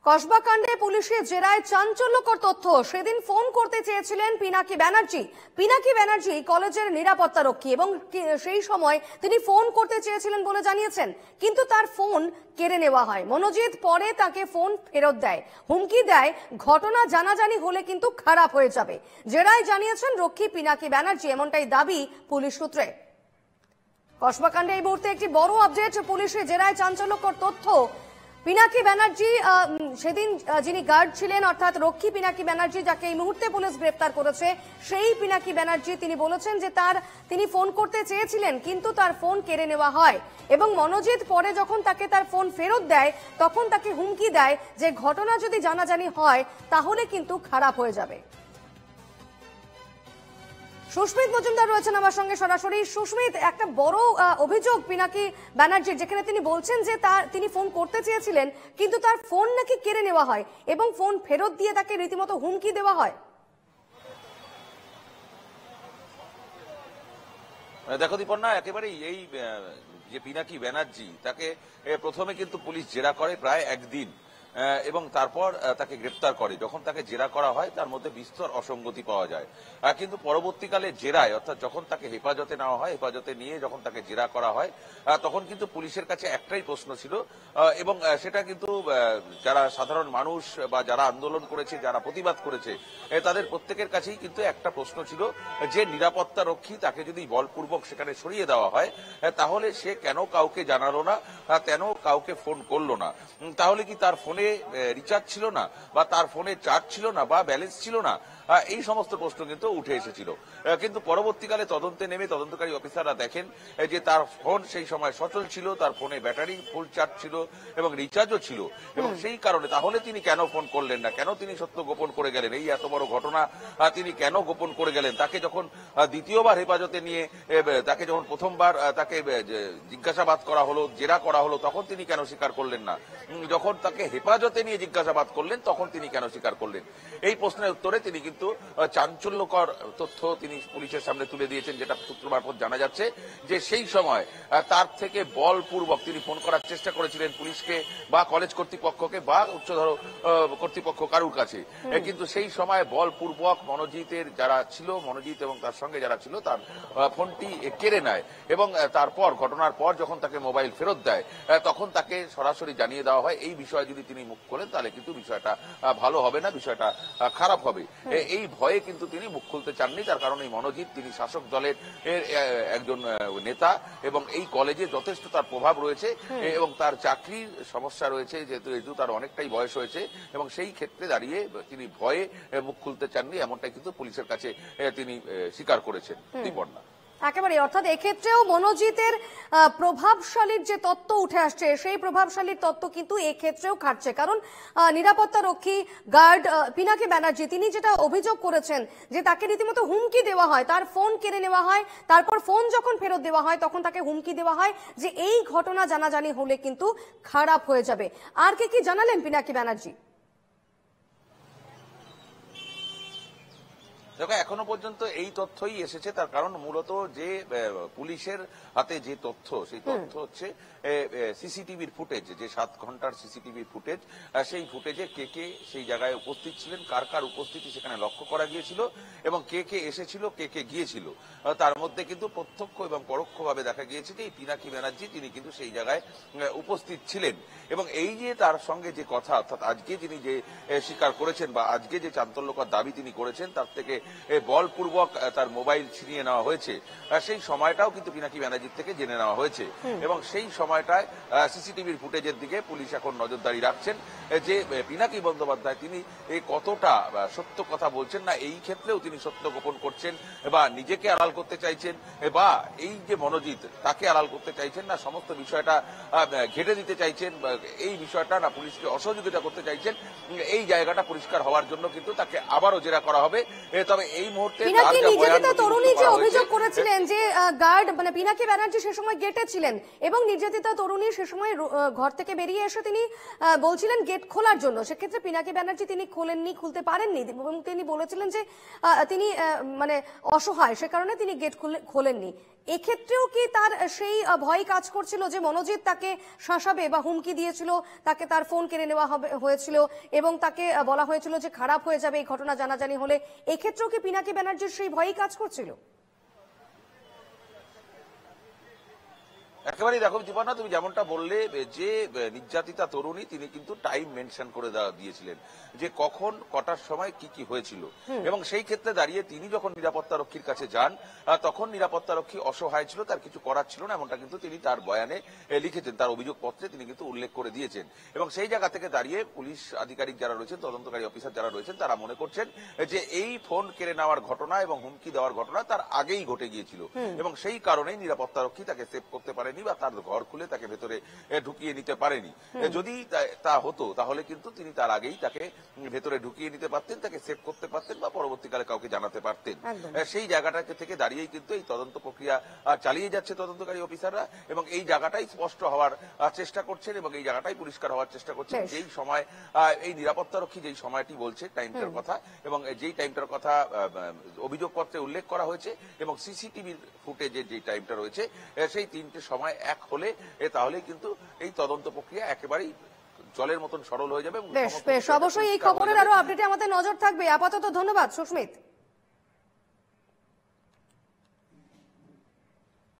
কসবা কাণ্ডে পুলিশের জেরায় চাঞ্চল্যকর তথ্য। সেদিন ফোন করতে চেয়েছিলেন পিনাকি ব্যানার্জি কলেজের নিরাপত্তা রক্ষী এবং সেই সময় তিনি ফোন করতে চেয়েছিলেন বলে জানিয়েছেন, কিন্তু তার ফোন কেড়ে নেওয়া হয়। মনোজিৎ পরে তাকে ফোন ফেরত দেয়, হুমকি দেয় ঘটনা জানাজানি হলে কিন্তু খারাপ হয়ে যাবে। জেরায় জানিয়েছেন রক্ষী পিনাকি ব্যানার্জি, এমনটাই দাবি পুলিশ সূত্রে। কসবা কাণ্ডে এই মুহূর্তে একটি বড় আপডেট। পুলিশের জেরায় চাঞ্চল্যকর তথ্য। পিনাকি ব্যানার্জি সেদিন যিনি গার্ড ছিলেন, অর্থাৎ রক্ষী পিনাকি ব্যানার্জি, যাকে এই মুহূর্তে পুলিশ গ্রেফতার করেছে, সেই পিনাকি ব্যানার্জি তিনি বলেছেন যে তিনি ফোন করতে চেয়েছিলেন কিন্তু তার ফোন কেড়ে নেওয়া হয় এবং মনোজিৎ পরে যখন তাকে তার ফোন ফেরত দেয় তখন তাকে হুমকি দেয় যে ঘটনা যদি জানাজানি হয় তাহলে কিন্তু খারাপ হয়ে যাবে। সুস্মিত মজুমদার রয়েছেন আমার সঙ্গে সরাসরি। সুস্মিত, একটা বড় অভিযোগ পিনাকি ব্যানার্জির, যেখানে তিনি বলছেন যে তিনি ফোন করতে চেয়েছিলেন কিন্তু তার ফোন নাকি কেড়ে নেওয়া হয় এবং ফোন ফেরত দিয়ে তাকে রীতিমতো হুমকি দেওয়া হয়। দেখো দীপন্না, একেবারেই এই যে পিনাকি ব্যানার্জি, তাকে প্রথমে কিন্তু পুলিশ জেরা করে প্রায় একদিন এবং তারপর তাকে গ্রেপ্তার করে। যখন তাকে জেরা করা হয় তার মধ্যে বিস্তর অসঙ্গতি পাওয়া যায়, কিন্তু পরবর্তীকালে জেরায়, অর্থাৎ যখন তাকে হেফাজতে নেওয়া হয়, হেফাজতে নিয়ে যখন তাকে জেরা করা হয় তখন কিন্তু পুলিশের কাছে একটাই প্রশ্ন ছিল এবং সেটা কিন্তু যারা সাধারণ মানুষ বা যারা আন্দোলন করেছে, যারা প্রতিবাদ করেছে, তাদের প্রত্যেকের কাছেই কিন্তু একটা প্রশ্ন ছিল যে নিরাপত্তা রক্ষী তাকে যদি বলপূর্বক সেখানে সরিয়ে দেওয়া হয় তাহলে সে কেন কাউকে জানালো না, কেন কাউকে ফোন করলো না? তাহলে কি তার ফোনে রিচার্জ ছিল না, বা তার ফোনে চার্জ ছিল না, বা ব্যালেন্স ছিল না? এই সমস্ত প্রশ্ন কিন্তু উঠে এসেছিল। কিন্তু পরবর্তীকালে তদন্তে নেমে তদন্তকারী অফিসাররা দেখেন যে তার ফোন সেই সময় সচল ছিল, তার ফোনে ব্যাটারি ফুল চার্জ ছিল এবং রিচার্জও ছিল, এবং সেই কারণে তাহলে তিনি কেন ফোন করলেন না, কেন তিনি সত্য গোপন করে গেলেন? এই এত বড় ঘটনা তিনি কেন গোপন করে গেলেন? তাকে যখন দ্বিতীয়বার হেফাজতে নিয়ে, তাকে যখন প্রথমবার তাকে জিজ্ঞাসাবাদ করা হলো, জেরা করা হলো, তখন তিনি কেন স্বীকার করলেন না? যখন তাকে হেফাজতে নিয়ে জিজ্ঞাসাবাদ করলেন তখন তিনি কেন স্বীকার করলেন? এই প্রশ্নের উত্তরে তিনি কিন্তু চাঞ্চল্যকর তথ্য তিনি পুলিশের সামনে তুলে দিয়েছেন, যেটা সূত্র মারফত জানা যাচ্ছে যে সেই সময় তার থেকে বলপূর্বক তিনি ফোন করার চেষ্টা করেছিলেন পুলিশকে বা কলেজ কর্তৃপক্ষকে বা উচ্চতর কর্তৃপক্ষ কারুর কাছে, কিন্তু সেই সময় বলপূর্বক মনোজিতের যারা ছিল, মনোজিৎ এবং তার সঙ্গে যারা ছিল, তার ফোনটি কেড়ে নেয় এবং তারপর ঘটনার পর যখন তাকে মোবাইল ফেরত দেয় তখন তাকে সরাসরি জানিয়ে দেওয়া হয় এই বিষয়ে যদি তিনি মুখ খোলেন তাহলে কিন্তু বিষয়টা ভালো হবে না, বিষয়টা খারাপ হবে। এই ভয়ে কিন্তু তিনি মুখ খুলতে চাননি, তার কারণ এই মনোজিৎ তিনি শাসক দলের একজন নেতা এবং এই কলেজে যথেষ্ট তার প্রভাব রয়েছে এবং তার চাকরির সমস্যা রয়েছে, যেহেতু তার অনেকটাই বয়স হয়েছে এবং সেই ক্ষেত্রে দাঁড়িয়ে তিনি ভয়ে মুখ খুলতে চাননি, এমনটাই কিন্তু পুলিশের কাছে তিনি স্বীকার করেছেন। দীপন্না, একেবারে, অর্থাৎ এক্ষেত্রেও মনোজিতের প্রভাবশালীর যে তত্ত্ব উঠে আসছে সেই প্রভাবশালীর তত্ত্ব কিন্তু এক্ষেত্রেও খাটছে, কারণ নিরাপত্তা রক্ষী গার্ড পিনাকি ব্যানার্জি তিনি যেটা অভিযোগ করেছেন যে তাকে রীতিমতো হুমকি দেওয়া হয়, তার ফোন কেড়ে নেওয়া হয়, তারপর ফোন যখন ফেরত দেওয়া হয় তখন তাকে হুমকি দেওয়া হয় যে এই ঘটনা জানাজানি হলে কিন্তু খারাপ হয়ে যাবে। আর কি জানালেন পিনাকি ব্যানার্জি? দেখো, এখনো পর্যন্ত এই তথ্যই এসেছে, তার কারণ মূলত যে পুলিশের হাতে যে তথ্য, সেই তথ্য হচ্ছে সিসিটিভির ফুটেজ, যে 7 ঘন্টার সিসিটিভির ফুটেজ, সেই ফুটেজে কে কে সেই জায়গায় উপস্থিত ছিলেন, কার কার উপস্থিতি সেখানে লক্ষ্য করা গিয়েছিল এবং কে কে এসেছিল, কে কে গিয়েছিল, তার মধ্যে কিন্তু প্রত্যক্ষ এবং পরোক্ষভাবে দেখা গিয়েছে যে এই পিনাকি ব্যানার্জি তিনি কিন্তু সেই জায়গায় উপস্থিত ছিলেন এবং এই যে তার সঙ্গে যে কথা, অর্থাৎ আজকে তিনি যে স্বীকার করেছেন বা আজকে যে চাঞ্চল্যকর দাবি তিনি করেছেন, তার থেকে বলপূর্বক তার মোবাইল ছিনিয়ে নেওয়া হয়েছে, সেই সময়টাও কিন্তু পিনাকি ব্যানার্জির থেকে জেনে নেওয়া হয়েছে এবং সেই সময়টায় সিসিটিভির ফুটেজের দিকে পুলিশ এখন নজরদারি রাখছেন যে পিনাকি বন্দ্যোপাধ্যায় তিনি কতটা সত্য কথা বলছেন, না এই ক্ষেত্রেও তিনি সত্য গোপন করছেন বা নিজেকে আড়াল করতে চাইছেন, বা এই যে মনোজিৎ তাকে আড়াল করতে চাইছেন, না সমস্ত বিষয়টা ঘেটে দিতে চাইছেন, এই বিষয়টা না পুলিশকে অসহযোগিতা করতে চাইছেন। এই জায়গাটা পরিষ্কার হওয়ার জন্য কিন্তু তাকে আবারও জেরা করা হবে। তবে এই মুহূর্তে তরুণী যে অভিযোগ করেছিলেন যে গার্ড মানে পিনাকি ব্যানার্জি সে সময় গেটে ছিলেন এবং নির্যাতিতা তরুণী সে সময় ঘর থেকে বেরিয়ে এসে তিনি বলছিলেন গেট খোলার জন্য। সেক্ষেত্রে পিনাকি ব্যানার্জি তিনি খুলতে পারেননি এবং তিনি বলেছিলেন যে তিনি মানে অসহায়, সে কারণে তিনি গেট খোলেননি। এক্ষেত্রেও কি তার সেই ভয় কাজ করছিল যে মনোজিৎ তাকে শাসাবে বা হুমকি দিয়েছিল, তাকে তার ফোন কেড়ে নেওয়া হয়েছিল এবং তাকে বলা হয়েছিল যে খারাপ হয়ে যাবে এই ঘটনা জানাজানি হলে? এক্ষেত্রেও কি পিনাকি ব্যানার্জির সেই ভয়ই কাজ করছিল? একেবারেই দেখো জীবনা, তুমি যেমনটা বললে যে নির্যাতিতা তরুণী তিনি কিন্তু টাইম মেনশন করে দিয়েছিলেন যে কখন কটার সময় কি কি হয়েছিল, এবং সেই ক্ষেত্রে দাঁড়িয়ে তিনি যখন নিরাপত্তা রক্ষীর কাছে যান তখন নিরাপত্তা রক্ষী অসহায় ছিল, তার কিছু করার ছিল না, এমনটা কিন্তু তিনি তার বয়ানে লিখেছেন, তার অভিযোগপত্রে তিনি কিন্তু উল্লেখ করে দিয়েছেন। এবং সেই জায়গা থেকে দাঁড়িয়ে পুলিশ আধিকারিক যারা রয়েছেন, তদন্তকারী অফিসার যারা রয়েছেন, তারা মনে করছেন যে এই ফোন কেড়ে নেওয়ার ঘটনা এবং হুমকি দেওয়ার ঘটনা তার আগেই ঘটে গিয়েছিল এবং সেই কারণেই নিরাপত্তা রক্ষী তাকে সেভ করতে পারেন বা তার ঘর খুলে তাকে ভেতরে ঢুকিয়ে নিতে পারেনি। যদি তা হতো তাহলে কিন্তু তিনি তার আগেই তাকে ভেতরে ঢুকিয়ে নিতে পারতেন, তাকে সেভ করতে পারতেন বা পরবর্তীকালে কাউকে জানাতে পারতেন। সেই জায়গাটা থেকে দাঁড়িয়েই কিন্তু এই তদন্ত প্রক্রিয়া চালিয়ে যাচ্ছে তদন্তকারী অফিসাররা এবং এই জায়গাটাই স্পষ্ট হওয়ার চেষ্টা করছেন এবং এই জায়গাটাই পরিষ্কার হওয়ার চেষ্টা করছেন। যেই সময় এই নিরাপত্তা রক্ষী যেই সময়টি বলছে টাইমটার কথা এবং যেই টাইমটার কথা অভিযোগপত্রে উল্লেখ করা হয়েছে এবং সিসিটিভির ফুটেজে যে টাইমটা রয়েছে সেই তিনটে সময় এক হলে তাহলে কিন্তু এই তদন্ত প্রক্রিয়া একেবারেই জলের মতন সরল হয়ে যাবে। বেশ, অবশ্যই এই খবরের আরো আপডেটে আমাদের নজর থাকবে। আপাতত ধন্যবাদ সুস্মিত।